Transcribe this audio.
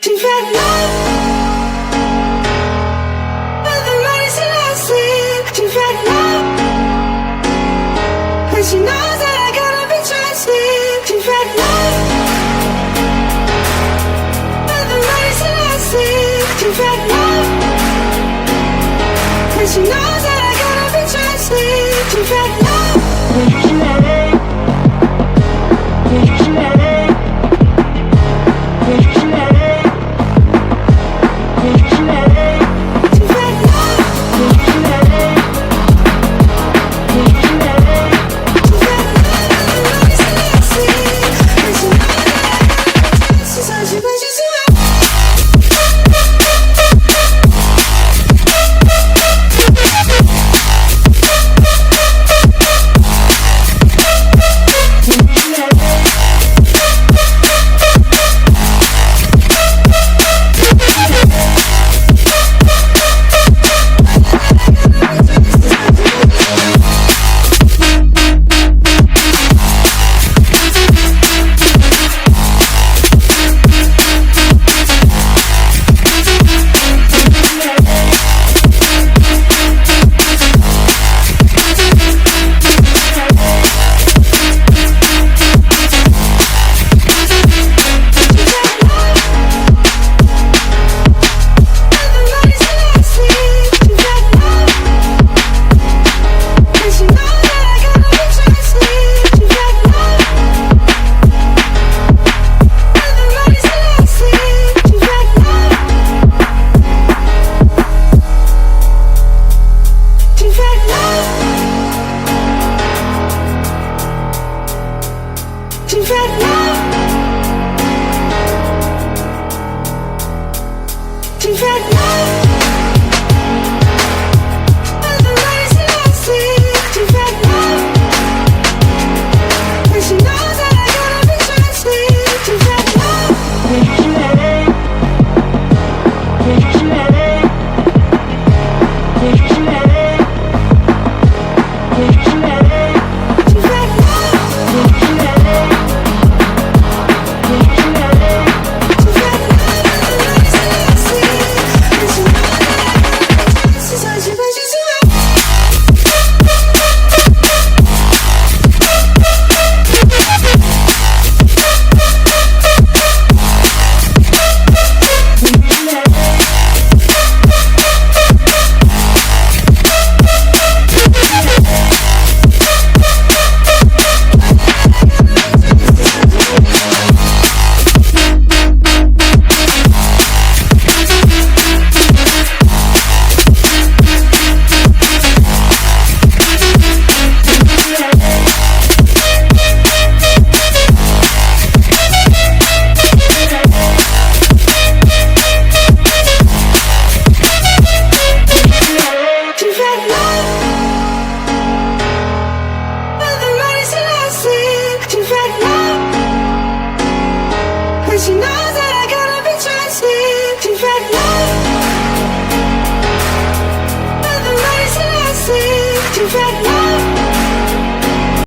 She's ready love. But the money's in her sleep. She's ready love. And she knows that I gotta be trusted. She's ready love. But the money's in her sleep. She's ready love. And she knows that I gotta be trusted. She's ready love. She's ready love. She's ready.